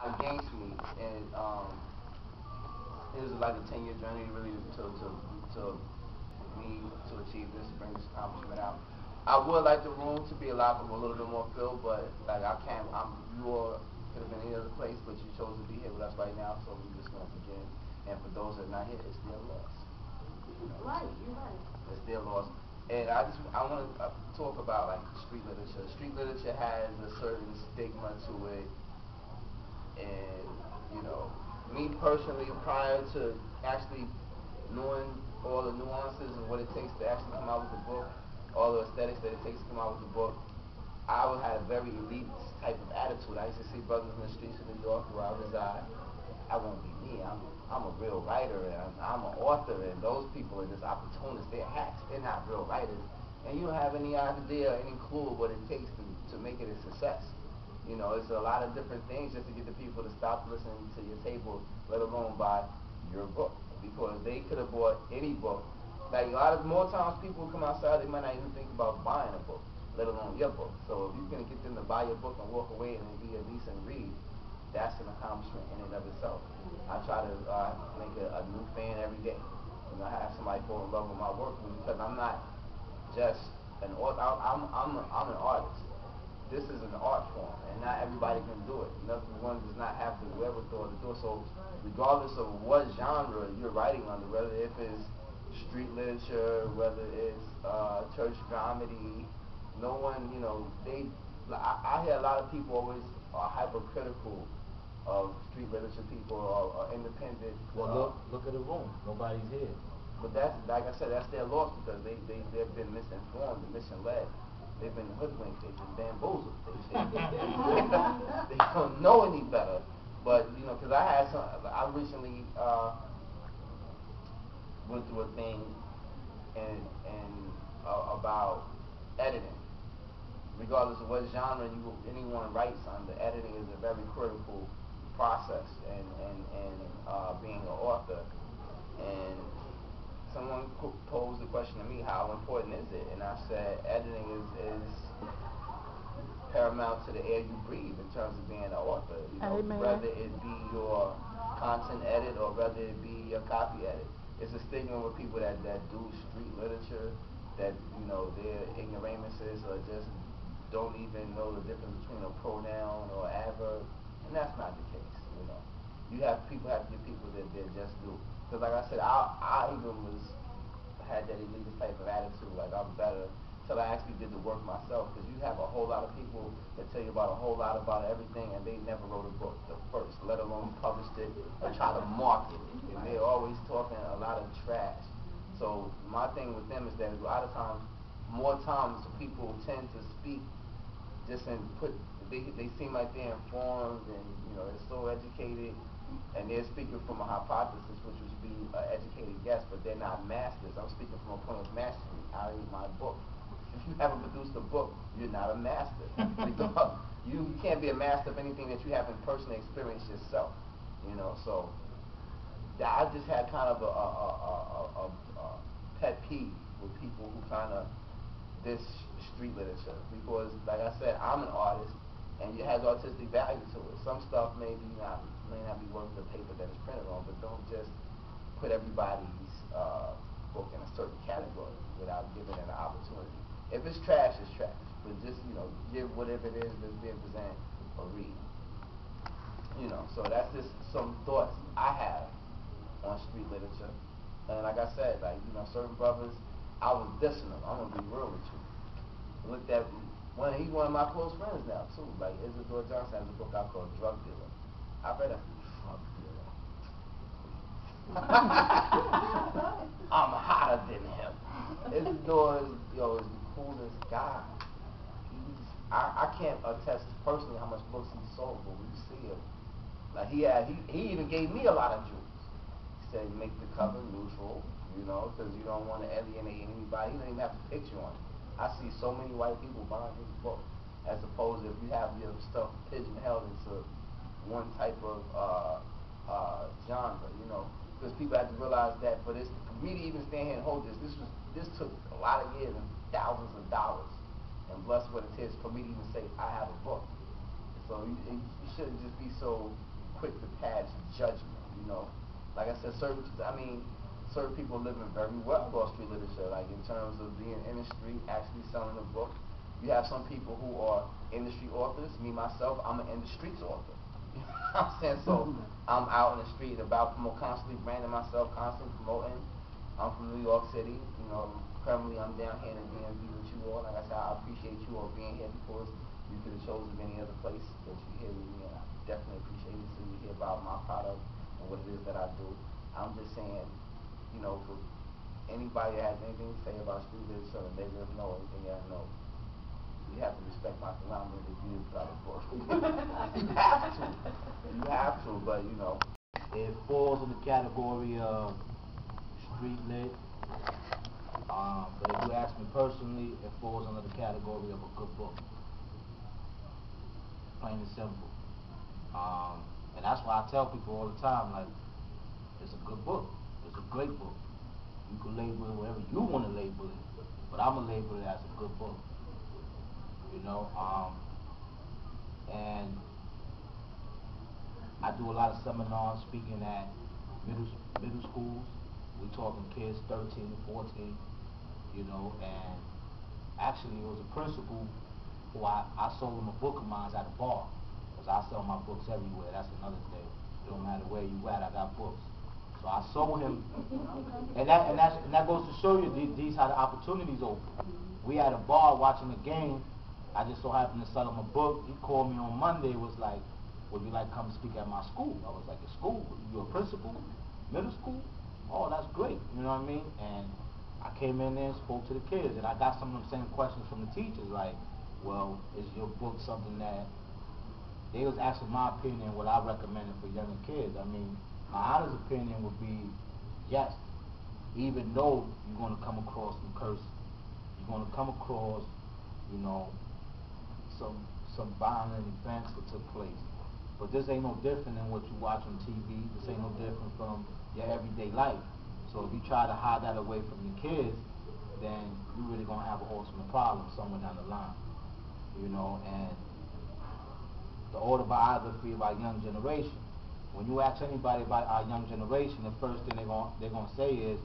against me, and it was like a 10-year journey really to me to achieve this, to bring this accomplishment out. I would like the room to be a lot, a little bit more filled, but like I can't. You all could have been any other place, but you chose to be here with us right now, so we're just going to begin. And for those that are not here, it's their loss. You know, Right, you're right. it's their loss. And I want to talk about like street literature. Street literature has a certain stigma to it, and me personally, prior to actually knowing all the nuances and what it takes to actually come out with a book, all the aesthetics that it takes to come out with a book, I would have a very elite type of attitude. I used to see brothers in the streets of New York where I reside. I won't be me. I'm a real writer, and I'm an author, and those people are just opportunists. They're hacks. They're not real writers. And you don't have any idea, any clue of what it takes to make it a success. It's a lot of different things just to get the people to stop listening to your table, let alone buy your book. Because they could have bought any book. Like a lot of more times people come outside, they might not even think about buying a book, let alone your book. So if you can get them to buy your book and walk away and it be a decent read, that's an accomplishment in and of itself. I try to make a new fan every day. I have somebody fall in love with my work because I'm not just an author. I'm an artist. This is an art form, and not everybody can do it. Another one does not have the wherewithal to do it. So, regardless of what genre you're writing under, whether if it's street literature, whether it's church dramedy, no one, I hear a lot of people always are hypercritical of street literature people or independent. Well, look at the room. Nobody's here. But that's, like I said, that's their loss because they've been misinformed and misled. They've been hoodwinked. They've been bamboozled. They don't know any better. But, because I recently went through a thing about editing. Regardless of what genre anyone writes under, editing is a very critical process and being an author. And someone posed the question to me, how important is it? And I said, editing is paramount to the air you breathe in terms of being an author. Amen. Whether it be your content edit or whether it be your copy edit. It's a stigma with people that do street literature, that, their ignoramuses or just don't even know the difference between a pronoun or adverb. And that's not the case. People have to give people that just do. Because like I said, I even had that elitist type of attitude, like I'm better, till I actually did the work myself. Because you have a whole lot of people that tell you about a whole lot about everything, and they never wrote a book the first, let alone published it or try to market it. And they're always talking a lot of trash. So my thing with them is that a lot of times, more times, people tend to speak just and they seem like they're informed and they're so educated, and they're speaking from a hypothesis, which would be an educated guess, but they're not masters. I'm speaking from a point of mastery. I read my book. If you haven't produced a book, you're not a master. You can't be a master of anything that you haven't personally experienced yourself. So I just had kind of a pet peeve with people who kind of this street literature, because like I said, I'm an artist and it has artistic value to it. Some stuff may not be worth the paper that it's printed on, but don't just put everybody's book in a certain category without giving it an opportunity. If it's trash, it's trash. But just give whatever it is that's being presented a read. So that's just some thoughts I have on street literature. And like I said, certain brothers, I was dissing them. I'm gonna be real with you. Looked at he's one of my close friends now too. Like Isidore Johnson has a book out called Drug Dealer. I read a drug dealer. I'm hotter than him. Isidore is the coolest guy. I can't attest personally how much books he sold, but we see him. Like he even gave me a lot of jewels. He said make the cover neutral, because you don't want to alienate anybody. He don't even have a picture on it. I see so many white people buying his book, as opposed to if you have your stuff pigeonholed into one type of genre, because people have to realize that for me to even stand here and hold this took a lot of years and thousands of dollars and blood, sweat, and tears for me to even say I have a book. So you shouldn't just be so quick to pass judgment, you know. Like I said, certain people living very well off street literature, like in terms of being in the street, actually selling a book. You have some people who are industry authors. Me, myself, I'm an in the streets author. You know what I'm saying? So I'm out in the street constantly branding myself, constantly promoting. I'm from New York City. You know, currently I'm down here in the DMV with you all. Like I said, I appreciate you all being here because you could have chosen any other place, but you're here with me, and I definitely appreciate it. So you hear about my product and what it is that I do. I'm just saying, you know, for anybody that has anything to say about street literature and they live know anything that I know, you have to respect my phenomenon if you try to book. You have to. You have to, but you know. It falls in the category of street lit. But if you ask me personally, it falls under the category of a good book. Plain and simple. And that's why I tell people all the time, like, it's a good book. It's a great book. You can label it whatever you want to label it, but I'm going to label it as a good book. You know, and I do a lot of seminars speaking at middle schools. We talking kids 13, 14, you know, and actually it was a principal who I sold him a book of mine at a bar, because I sell my books everywhere. That's another thing. It don't matter where you at, I got books. So I sold him, and that goes to show you these how the opportunities open. We at a bar watching a game. I just so happened to sell him a book. He called me on Monday, was like, would you like to come speak at my school? I was like, at school? You a principal? Middle school? Oh, that's great. You know what I mean? And I came in there and spoke to the kids, and I got some of them same questions from the teachers, like, well, is your book something that, they was asking my opinion, what I recommended for younger kids. I mean, my honest opinion would be, yes, even though you're going to come across some curses, you're going to come across, you know, some violent events that took place. But this ain't no different than what you watch on TV. This ain't no different from your everyday life. So if you try to hide that away from your kids, then you're really going to have an ultimate problem somewhere down the line. You know, and the autobiography of our young generation, when you ask anybody about our young generation, the first thing they're going to say is,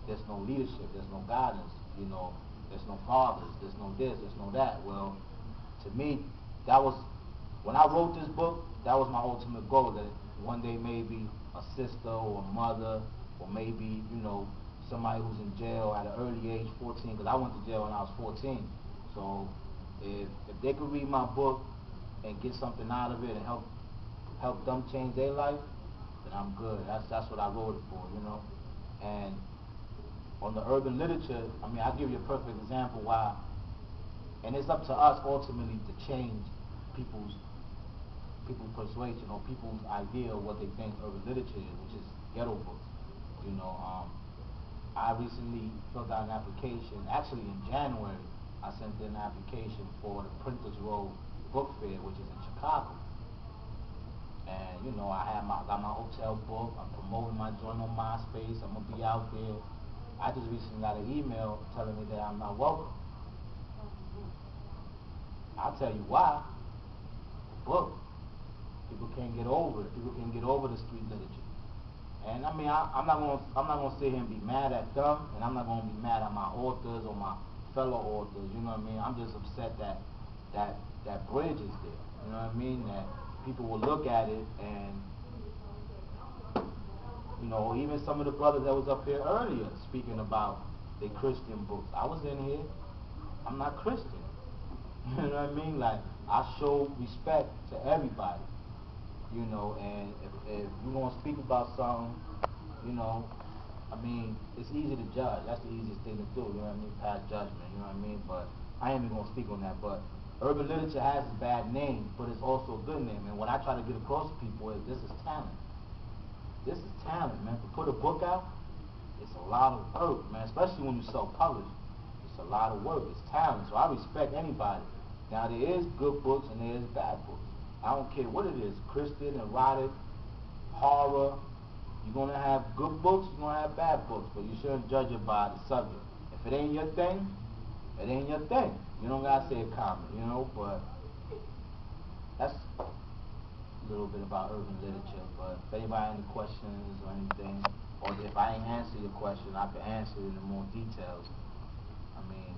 there's no leadership, there's no guidance, you know, there's no fathers, there's no this, there's no that. Well, to me, that was, when I wrote this book, that was my ultimate goal, that one day maybe a sister or a mother, or maybe, you know, somebody who's in jail at an early age, 14, because I went to jail when I was 14. So if they could read my book and get something out of it and help them change their life, then I'm good. That's what I wrote it for, you know. And on the urban literature, I mean, I'll give you a perfect example why, and it's up to us ultimately to change people's persuasion or people's idea of what they think urban literature is, which is ghetto books. You know, I recently filled out an application, actually in January, I sent in an application for the Printers Row Book Fair, which is in Chicago. And, you know, I got my hotel book, I'm promoting my joint on MySpace, I'm going to be out there. I just recently got an email telling me that I'm not welcome. I'll tell you why. The book. People can't get over it. People can't get over the street literature. And I mean, I'm not gonna sit here and be mad at them, and I'm not gonna be mad at my authors or my fellow authors. You know what I mean? I'm just upset that bridge is there. You know what I mean? That people will look at it and, you know, even some of the brothers that was up here earlier speaking about their Christian books. I was in here. I'm not Christian. You know what I mean? Like, I show respect to everybody. You know, and if you're going to speak about something, you know, I mean, it's easy to judge. That's the easiest thing to do, you know what I mean? Pass judgment, you know what I mean? But I ain't even going to speak on that. But urban literature has a bad name, but it's also a good name. And what I try to get across to people is this is talent. This is talent, man. To put a book out, it's a lot of work, man, especially when you self-publish. It's a lot of work. It's talent. So I respect anybody. Now, there is good books and there is bad books. I don't care what it is, Christian, erotic, horror. You're going to have good books, you're going to have bad books, but you shouldn't judge it by the subject. If it ain't your thing, it ain't your thing. You don't got to say a comment, you know, but that's little bit about urban literature. But if anybody have any questions or anything, or if I ain't answer your question, I can answer it in more details. I mean,